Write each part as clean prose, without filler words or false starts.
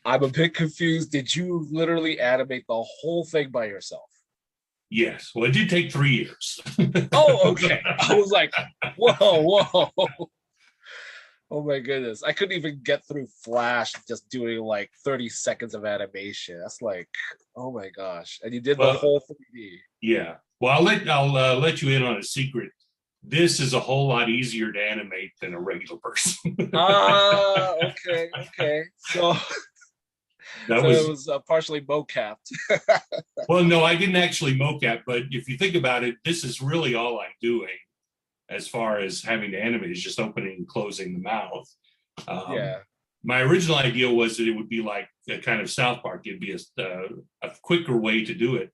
I'm a bit confused. Did you literally animate the whole thing by yourself? Yes. Well, it did take 3 years. Oh, okay. I was like, whoa, whoa. Oh my goodness. I couldn't even get through Flash just doing like 30 seconds of animation. That's like, oh my gosh. And you did the Well, whole 3D. yeah. Well, I'll let you in on a secret. This is a whole lot easier to animate than a regular person. Ah, okay, okay. So That so it was was partially mocapped. well, no, I didn't actually mocap, but if you think about it, this is really all I'm doing as far as having to animate is just opening and closing the mouth. Um, Yeah. my original idea was that it would be like a kind of South Park. It'd be a quicker way to do it.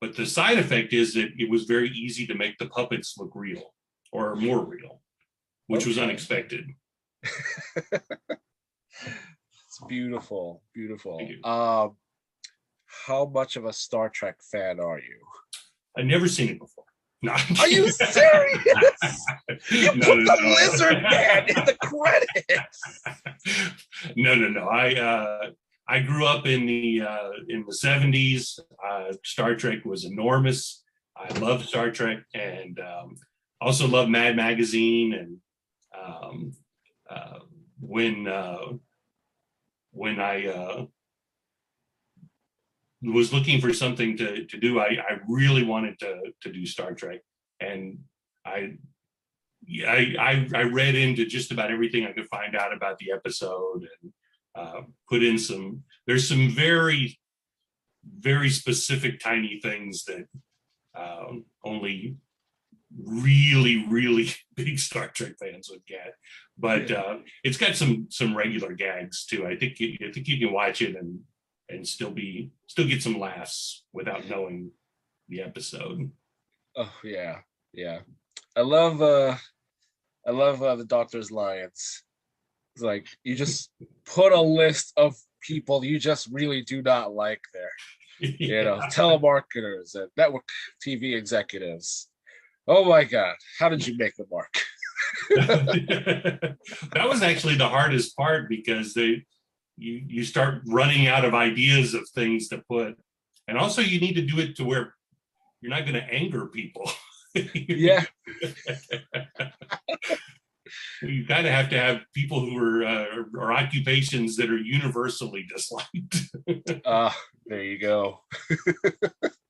But the side effect is that it was very easy to make the puppets look real or more real, which was Okay. unexpected. It's beautiful, Thank beautiful. you. How much of a Star Trek fan are you? I'd never seen it before. No, Are you serious? You no, put no, the no. lizard man in the credits. No. I grew up in the 70s. Star Trek was enormous. I loved Star Trek and also loved Mad Magazine. And um, uh, when when I was looking for something to do, I really wanted to do Star Trek, and I I read into just about everything I could find out about the episode and put in some. There's some very specific tiny things that only really big Star Trek fans would get, but Yeah. it's got some regular gags too. I think you can watch it and still get some laughs without knowing the episode. Oh yeah, yeah. I love the Doctor's lines. It's like you just put a list of people you just really do not like there. You know, Yeah. telemarketers and network TV executives. Oh my God, how did you make the mark? That was actually the hardest part because you start running out of ideas of things to put, and also you need to do it to where you're not going to anger people. Yeah. You kind of have to have people who are occupations that are universally disliked. There you go.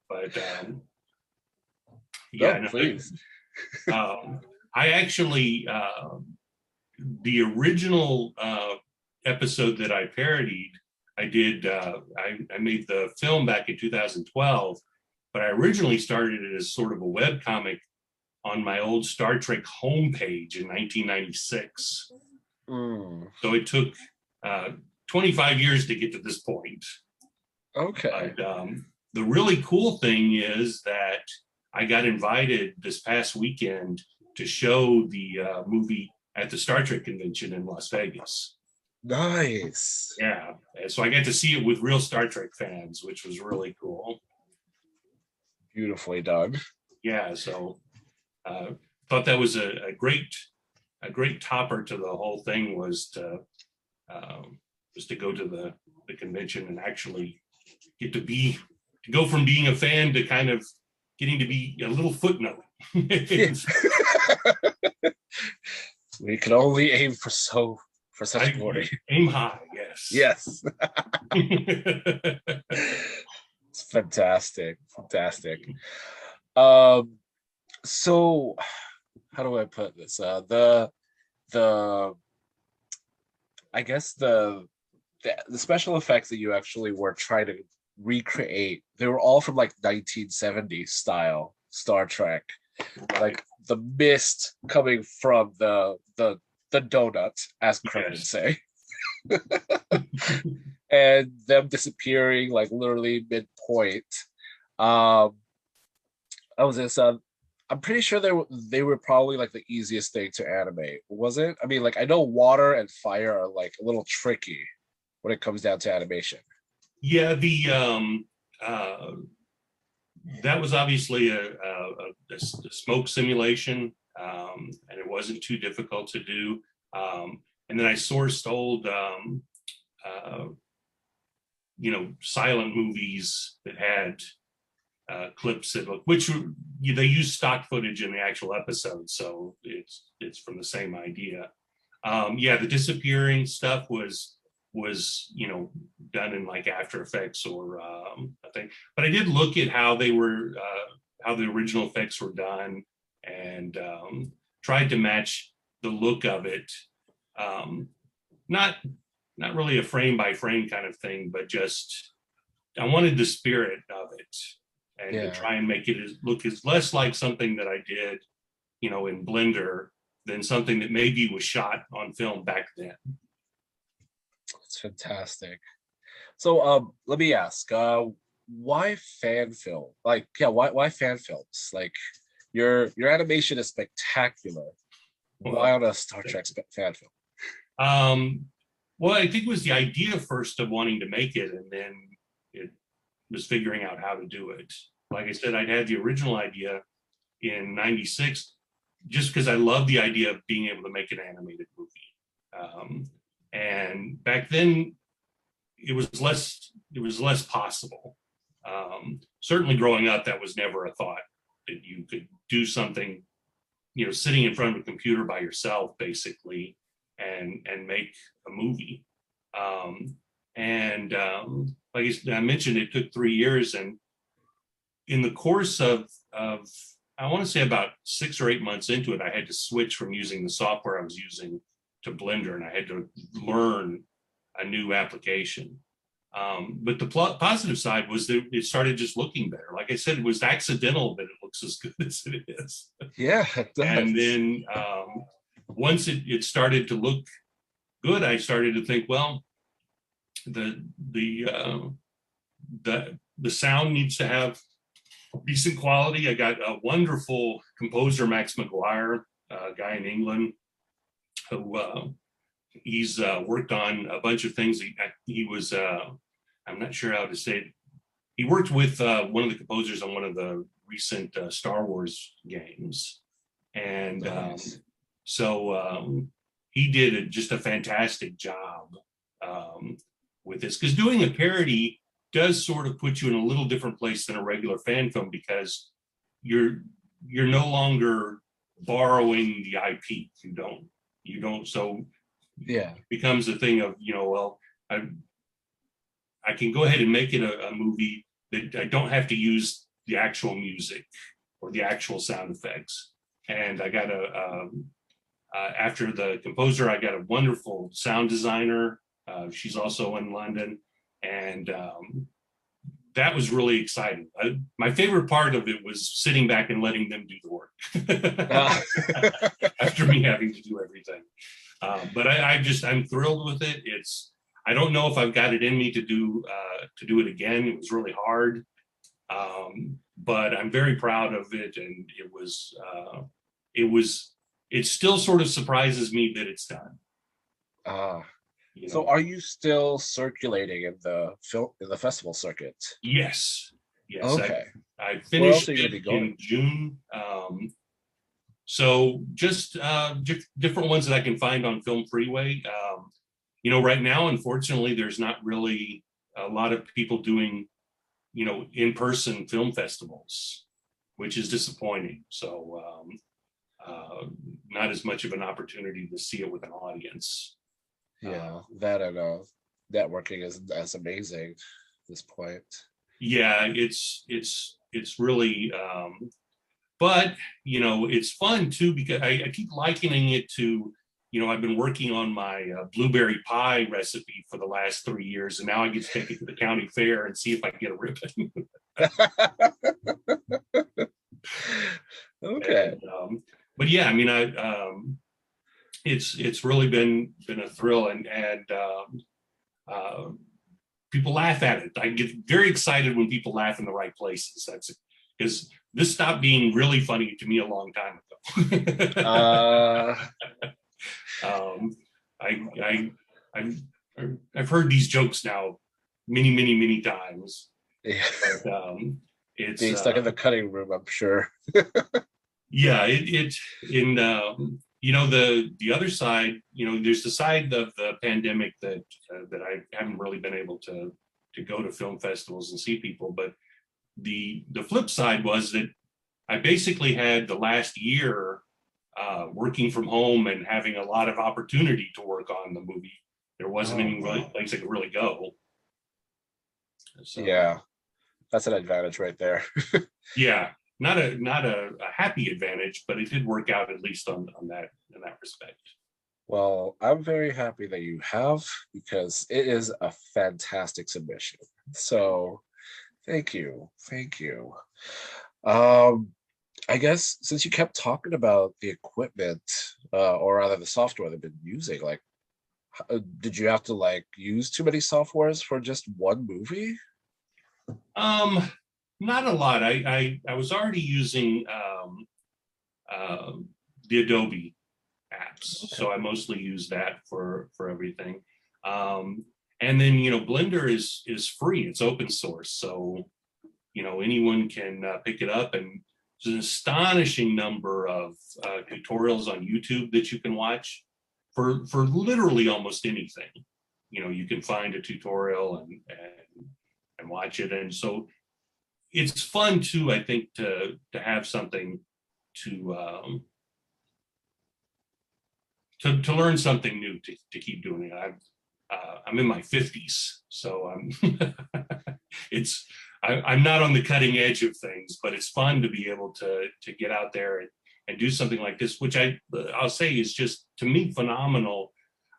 But No, yeah, no, please. um, I actually the original episode that I parodied, I did. I made the film back in 2012, but I originally started it as sort of a web comic on my old Star Trek homepage in 1996. Mm, So it took uh, 25 years to get to this point. okay. But the really cool thing is that I got invited this past weekend to show the movie at the Star Trek convention in Las Vegas. Nice. Yeah, and so I got to see it with real Star Trek fans, which was really cool. Beautifully done. Yeah, so uh, thought that was a great topper to the whole thing was to go to the convention and actually get to go from being a fan to kind of getting to be a little footnote. Yeah. We can only aim for such I glory. aim high, yes. Yes. It's fantastic. Fantastic. Um, so how do I put this? The I guess the special effects that you actually were trying to recreate, they were all from like 1970s style Star Trek. Right. Like the mist coming from the donut, as Kurt would Yes. say, and them disappearing like literally midpoint. Um, I was this. I'm pretty sure they were probably like the easiest thing to animate, was it? I mean, like I know water and fire are like a little tricky when it comes down to animation. Yeah, the uh, that was obviously a smoke simulation, and it wasn't too difficult to do. And then I sourced old silent movies that had clips that look, which they use stock footage in the actual episode, so it's from the same idea. Yeah, the disappearing stuff was done in like After Effects or I think, but I did look at how they were how the original effects were done and tried to match the look of it. Not really a frame by frame kind of thing, but just I wanted the spirit of it and to try and make it look as less like something that I did, in Blender than something that maybe was shot on film back then. It's fantastic. So let me ask, why fan film? Like, yeah, why fan films? Like your animation is spectacular. Why on a Star Trek fan film? Well, I think it was the idea first of wanting to make it, and then it was figuring out how to do it. Like I said, I'd had the original idea in '96 just because I love the idea of being able to make an animated movie. And back then, it was less possible. Certainly growing up, that was never a thought that you could do something, sitting in front of a computer by yourself, basically, and make a movie. Like I mentioned, it took 3 years, and in the course of I want to say about 6 or 8 months into it, I had to switch from using the software I was using to Blender, and I had to learn a new application. But the positive side was that it started just looking better. Like I said, it was accidental that it looks as good as it is. Yeah, it does. And then once it started to look good, I started to think, well, the sound needs to have decent quality. I got a wonderful composer, Max McGuire, a guy in England, who he's worked on a bunch of things. He was, I'm not sure how to say it. He worked with one of the composers on one of the recent Star Wars games. And Nice. so he did just a fantastic job with this, because doing a parody does sort of put you in a little different place than a regular fan film, because you're no longer borrowing the IP. You don't. So Yeah, it becomes a thing of, well, I can go ahead and make it a movie that I don't have to use the actual music or the actual sound effects. And I got after the composer, I got a wonderful sound designer. She's also in London, and that was really exciting. My favorite part of it was sitting back and letting them do the work after me having to do everything. But I'm thrilled with it. I don't know if I've got it in me to do it again. It was really hard, but I'm very proud of it, and it still sort of surprises me that it's done. So are you still circulating in the festival circuit? Yes. Okay. I finished it in June. So just different ones that I can find on Film Freeway. Right now, unfortunately, there's not really a lot of people doing, in-person film festivals, which is disappointing. So not as much of an opportunity to see it with an audience. Yeah, that and networking is as amazing at this point. Yeah, it's really, but it's fun too, because I keep likening it to, I've been working on my blueberry pie recipe for the last 3 years, and now I get to take it to the county fair and see if I can get a ribbon. Okay. But yeah, I mean, it's really been a thrill, and people laugh at it. I get very excited when people laugh in the right places. That's because this stopped being really funny to me a long time ago. I've heard these jokes now many times. Yeah. But, it's being stuck in the cutting room, I'm sure. Yeah, the other side, there's the side of the pandemic that I haven't really been able to go to film festivals and see people. But the flip side was that I basically had the last year working from home and having a lot of opportunity to work on the movie. There wasn't any really place I could really go. So, yeah, that's an advantage right there. yeah, not a happy advantage, but it did work out at least on that in that respect. Well, I'm very happy that you have, because it is a fantastic submission. So thank you. Thank you. Um, I guess since you kept talking about the equipment, or rather the software they've been using, like, did you have to like use too many softwares for just one movie? Um, Not a lot. I was already using uh, the Adobe apps, Okay. so I mostly use that for everything. Um, and then Blender is free. It's open source, so anyone can pick it up, and there's an astonishing number of tutorials on YouTube that you can watch for literally almost anything. You can find a tutorial and watch it, and so it's fun too. I think to have something to to learn something new to keep doing it. I'm in my 50s, so it's I'm not on the cutting edge of things, but it's fun to be able to get out there and do something like this, which I'll say is just, to me, phenomenal.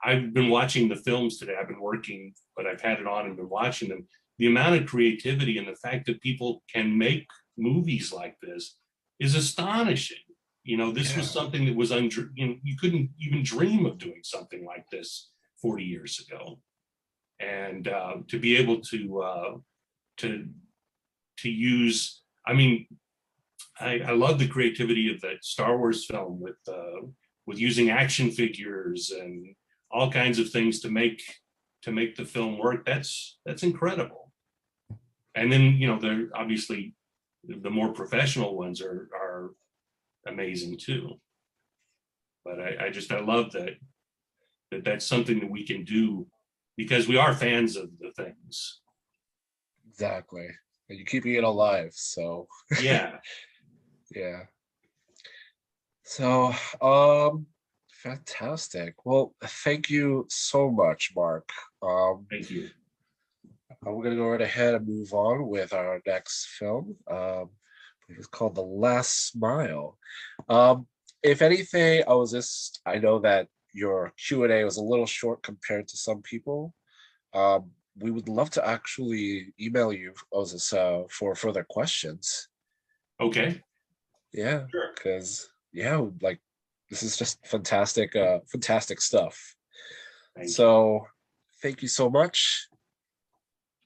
I've been watching the films today. I've been working, but I've had it on and been watching them. The amount of creativity and the fact that people can make movies like this is astonishing. This was Yeah. something that was you couldn't even dream of doing something like this 40 years ago, and to be able to to use. I mean, I love the creativity of that Star Wars film with using action figures and all kinds of things to make the film work. That's incredible. And then they're obviously the more professional ones are amazing too. But I love that's something that we can do because we are fans of the things. Exactly. And you're keeping it alive. So Yeah, yeah. So fantastic. Well, thank you so much, Mark. thank you. I'm gonna go right ahead and move on with our next film. It's called The Last Smile. If anything, I know that your Q&A was a little short compared to some people. We would love to actually email you for further questions. Okay, Yeah, sure. because yeah, like this is just fantastic, fantastic stuff. Thank you. So thank you so much,